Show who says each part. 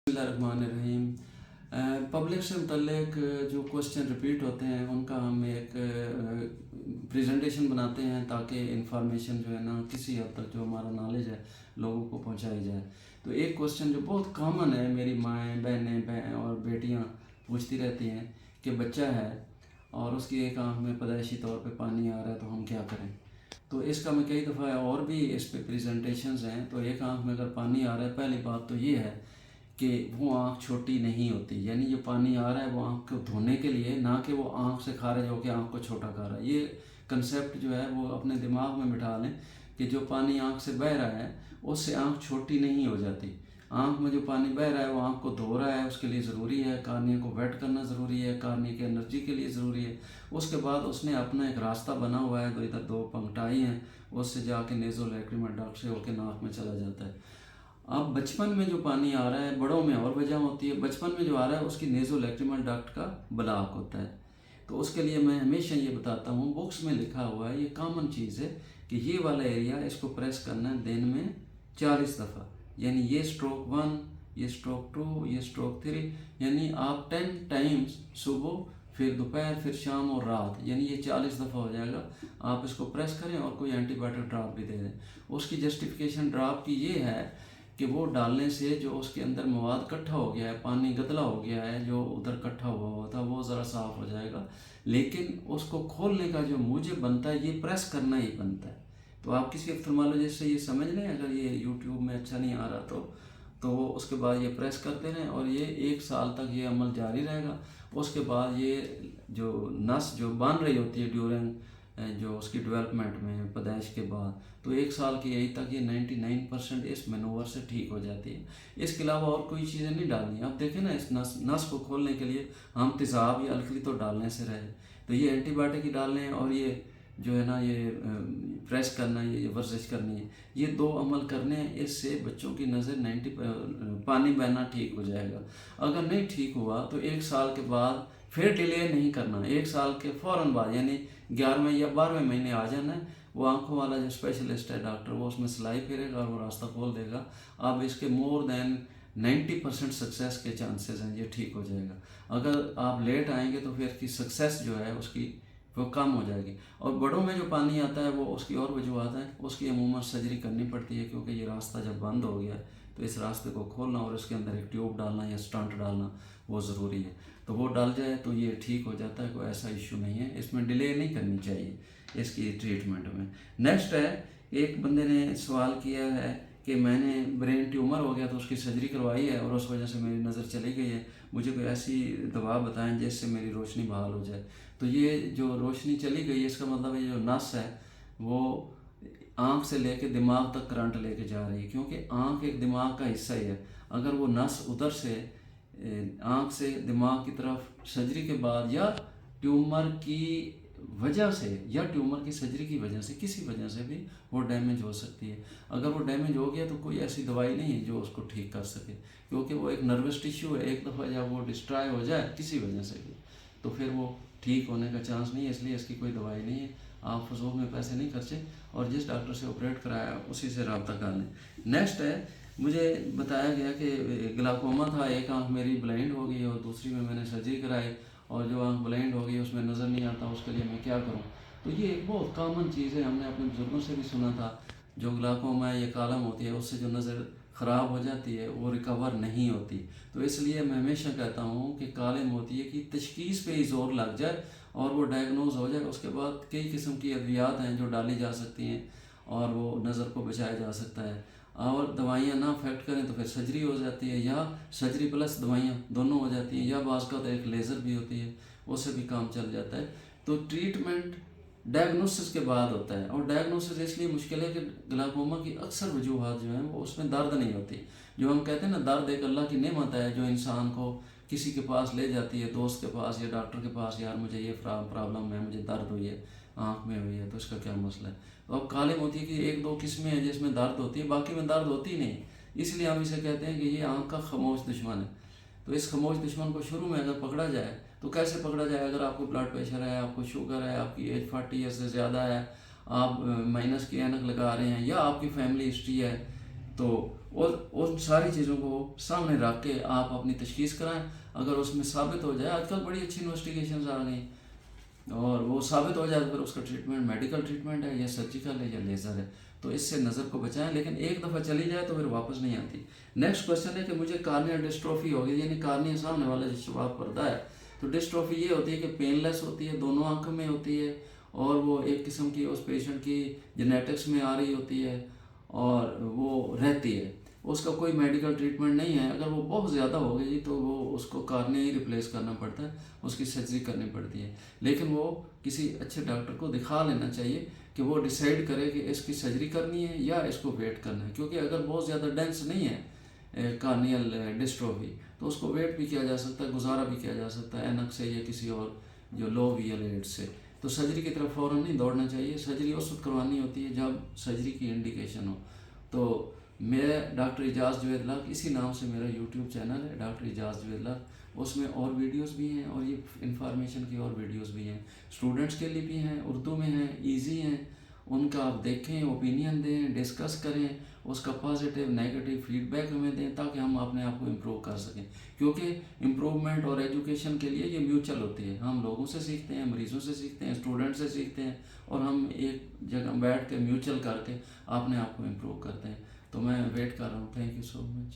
Speaker 1: बिस्मिल्लाहिर्रहमानिर्रहीम। पब्लिक से मुतल्लिक जो क्वेश्चन रिपीट होते हैं उनका हम एक प्रेजेंटेशन बनाते हैं ताकि इंफॉर्मेशन जो है ना किसी हद तक जो हमारा नॉलेज है लोगों को पहुंचाई जाए। तो एक क्वेश्चन जो बहुत कॉमन है, मेरी माएँ बहनें और बेटियां पूछती रहती हैं कि बच्चा है और उसकी एक आंख में पैदाइशी तौर पे पानी आ रहा है तो हम क्या करें। तो इसका मैं कई दफ़ा और भी इस पे प्रेजेंटेशंस हैं। तो एक आंख में अगर पानी आ रहा है, पहली बात तो ये है कि वो आँख छोटी नहीं होती, यानी जो पानी आ रहा है वो आँख को धोने के लिए, ना कि वो आँख से खारिज होकर आँख को छोटा कर रहा है। ये कंसेप्ट जो है वो अपने दिमाग में बिठा लें कि जो पानी आँख से बह रहा है उससे आँख छोटी नहीं हो जाती। आँख में जो पानी बह रहा है वो आँख को धो रहा है, उसके लिए ज़रूरी है, कार्निया को वेट करना ज़रूरी है, कार्निया की एनर्जी के लिए ज़रूरी है। उसके बाद उसने अपना एक रास्ता बना हुआ है, तो इधर दो पंक्टाई हैं, उससे जाके नेज़ोलैक्रिमल डक्ट से होकर नाक में चला जाता है। अब बचपन में जो पानी आ रहा है, बड़ों में और वजह होती है, बचपन में जो आ रहा है उसकी नेज़ोलैक्रिमल डक्ट का ब्लॉक होता है। तो उसके लिए मैं हमेशा ये बताता हूँ, बुक्स में लिखा हुआ है, ये कॉमन चीज़ है कि ये वाला एरिया इसको प्रेस करना है दिन में 40 दफ़ा, यानी ये स्ट्रोक 1, ये स्ट्रोक 2, ये स्ट्रोक 3, यानी आप 10 टाइम्स सुबह, फिर दोपहर, फिर शाम और रात, यानी ये 40 दफ़ा हो जाएगा। आप इसको प्रेस करें और कोई एंटीबायोटिक ड्रॉप भी दे दें। उसकी जस्टिफिकेशन ड्रॉप की ये है कि वो डालने से जो उसके अंदर मवाद इकट्ठा हो गया है, पानी गदला हो गया है, जो उधर इकट्ठा हुआ था वो ज़रा साफ़ हो जाएगा। लेकिन उसको खोलने का जो मुझे बनता है, ये प्रेस करना ही बनता है। तो आप किसी ऑप्थेल्मोलॉजिस्ट से ये समझ लें, अगर ये यूट्यूब में अच्छा नहीं आ रहा तो वो उसके बाद ये प्रेस करते रहें और ये 1 साल तक ये अमल जारी रहेगा। उसके बाद ये जो नस जो बन रही होती है ड्यूरिंग जो उसकी डेवलपमेंट में पैदाइश के बाद, तो 1 साल की एज तक ये 99% इस मैनूवर से ठीक हो जाती है। इसके अलावा और कोई चीज़ें नहीं डालनी। आप देखें ना, इस नस को खोलने के लिए हम तेज़ाब या अलकली तो डालने से रहे, तो ये एंटीबायोटिक ही डालने और ये जो है ना ये प्रेस करना, ये वर्जिश करनी है, ये 2 अमल करने हैं। इससे बच्चों की नज़र 90 पानी बहना ठीक हो जाएगा। अगर नहीं ठीक हुआ तो 1 साल के बाद फिर डिले नहीं करना, 1 साल के फ़ौरन बाद, यानी 11वें या 12वें महीने आ जाना है। वो आंखों वाला जो स्पेशलिस्ट है डॉक्टर, वो उसमें सिलाई फेरेगा और वो रास्ता खोल देगा। अब इसके मोर देन 90% सक्सेस के चांसेस हैं, ये ठीक हो जाएगा। अगर आप लेट आएंगे तो फिर की सक्सेस जो है उसकी वो कम हो जाएगी। और बड़ों में जो पानी आता है वो उसकी और वजूहत है, उसकी अमूमन सर्जरी करनी पड़ती है, क्योंकि ये रास्ता जब बंद हो गया तो इस रास्ते को खोलना और इसके अंदर एक ट्यूब डालना या स्टंट डालना वो ज़रूरी है। तो वो डाल जाए तो ये ठीक हो जाता है, कोई ऐसा इशू नहीं है, इसमें डिले नहीं करनी चाहिए इसकी ट्रीटमेंट में। नेक्स्ट है, एक बंदे ने सवाल किया है कि मैंने ब्रेन ट्यूमर हो गया तो उसकी सर्जरी करवाई है और उस वजह से मेरी नज़र चली गई है, मुझे कोई ऐसी दवा बताएं जिससे मेरी रोशनी बहाल हो जाए। तो ये जो रोशनी चली गई है, इसका मतलब ये जो नस है वो आँख से लेके दिमाग तक करंट लेके जा रही है, क्योंकि आँख एक दिमाग का हिस्सा ही है। अगर वो नस उधर से आँख से दिमाग की तरफ सर्जरी के बाद या ट्यूमर की वजह से या ट्यूमर की सर्जरी की वजह से किसी वजह से भी वो डैमेज हो सकती है। अगर वो डैमेज हो गया तो कोई ऐसी दवाई नहीं है जो उसको ठीक कर सके, क्योंकि वो एक नर्वस टिश्यू है। एक दफ़ा जब वो डिस्ट्रॉय हो जाए किसी वजह से भी तो फिर वो ठीक होने का चांस नहीं है, इसलिए इसकी कोई दवाई नहीं है। आप फजूल में पैसे नहीं खर्चे और जिस डॉक्टर से ऑपरेट कराया उसी से रब्ता कर लें। नेक्स्ट है, मुझे बताया गया कि ग्लाकोमा था, एक आंख मेरी ब्लाइंड हो गई और दूसरी में मैंने सर्जरी कराई और जो आंख ब्लाइंड हो गई उसमें नज़र नहीं आता, उसके लिए मैं क्या करूं। तो ये एक बहुत कॉमन चीज़ है, हमने अपने बुजुर्गों से भी सुना था। जो ग्लाकोमा है, ये कालम होती है, उससे जो नज़र ख़राब हो जाती है वो रिकवर नहीं होती। तो इसलिए मैं हमेशा कहता हूँ कि काले मोतिये की तशखीस पे ही ज़ोर लग जाए और वो डायग्नोज हो जाए। उसके बाद कई किस्म की अद्वियात हैं जो डाली जा सकती हैं और वो नज़र को बचाया जा सकता है। और दवाइयाँ ना अफेक्ट करें तो फिर सर्जरी हो जाती है, या सर्जरी प्लस दवाइयाँ दोनों हो जाती हैं, या बाज़ का तो एक लेज़र भी होती है, उससे भी काम चल जाता है। तो ट्रीटमेंट डायग्नोसिस के बाद होता है, और डायग्नोसिस इसलिए मुश्किल है कि ग्लाकोमा की अक्सर वजूहत जो हैं वो उसमें दर्द नहीं होती। जो हम कहते हैं ना, दर्द एक अल्लाह की नेमत है जो इंसान को किसी के पास ले जाती है, दोस्त के पास या डॉक्टर के पास, यार मुझे ये प्रॉब्लम है, मुझे दर्द हुई है, आँख में हुई है, तो इसका क्या मसला है। तो अब काले मोतिये की 1-2 किस्में हैं जिसमें दर्द होती है, बाकी में दर्द होती नहीं, इसलिए हम इसे कहते हैं कि ये आँख का खामोश दुश्मन है। तो इस खामोश दुश्मन को शुरू में अगर पकड़ा जाए तो कैसे पकड़ा जाए। अगर आपको ब्लड प्रेशर है, आपको शुगर है, आपकी एज 40 ईयर से ज़्यादा है, आप माइनस की ऐनक लगा रहे हैं, या आपकी फैमिली हिस्ट्री है, तो اور ان ساری چیزوں کو سامنے رکھ کے آپ اپنی تشخیص کرائیں. اگر اس میں ثابت ہو جائے، آج کل بڑی اچھی انویسٹیگیشنز آ گئی، اور وہ ثابت ہو جائے تو پھر اس کا ٹریٹمنٹ میڈیکل ٹریٹمنٹ ہے یا سرجیکل ہے یا لیزر ہے. تو اس سے نظر کو بچائیں، لیکن ایک دفعہ چلی جائے تو پھر واپس نہیں آتی. نیکسٹ کوشچن ہے کہ مجھے کارنیا ڈسٹروفی ہوگی، یعنی کارنیا سامنے والا جو شفاف پردہ ہے. تو ڈسٹروفی یہ ہوتی ہے کہ پین لیس ہوتی ہے، دونوں آنکھوں میں ہوتی ہے، اور وہ ایک قسم کی اس پیشنٹ کی جینیٹکس میں آ رہی ہوتی ہے اور وہ رہتی ہے. اس کا کوئی میڈیکل ٹریٹمنٹ نہیں ہے. اگر وہ بہت زیادہ ہو گئی تو وہ اس کو کارنیا ہی ریپلیس کرنا پڑتا ہے، اس کی سرجری کرنی پڑتی ہے. لیکن وہ کسی اچھے ڈاکٹر کو دکھا لینا چاہیے کہ وہ ڈیسائیڈ کرے کہ اس کی سرجری کرنی ہے یا اس کو ویٹ کرنا ہے. کیونکہ اگر بہت زیادہ ڈینس نہیں ہے کارنیل ڈسٹروفی تو اس کو ویٹ بھی کیا جا سکتا ہے، گزارا بھی کیا جا سکتا ہے اینک سے یا کسی اور جو لو وی ایل ایڈ سے. تو سرجری کی طرف فوراً نہیں دوڑنا چاہیے. سرجری اس وقت کروانی ہوتی ہے جب سرجری کی انڈیکیشن ہو. تو میں ڈاکٹر اعجاز جوید لاکھ، اسی نام سے میرا یوٹیوب چینل ہے ڈاکٹر اعجاز جوید لاکھ. اس میں اور ویڈیوز بھی ہیں اور یہ انفارمیشن کی اور ویڈیوز بھی ہیں، اسٹوڈنٹس کے لیے بھی ہیں، اردو میں ہیں، ایزی ہیں. ان کا آپ دیکھیں، اوپینین دیں، ڈسکس کریں، اس کا پازیٹیو نیگیٹو فیڈ بیک ہمیں دیں تاکہ ہم اپنے آپ کو امپروو کر سکیں. کیونکہ امپروومنٹ اور ایجوکیشن کے لیے یہ میوچل ہوتی ہے. ہم لوگوں سے سیکھتے ہیں، مریضوں سے سیکھتے ہیں، اسٹوڈنٹ سے سیکھتے ہیں، اور ہم ایک جگہ بیٹھ کے میوچل کر کے اپنے آپ کو امپروو کرتے ہیں. تو میں ویٹ کر رہا ہوں. Thank you so much.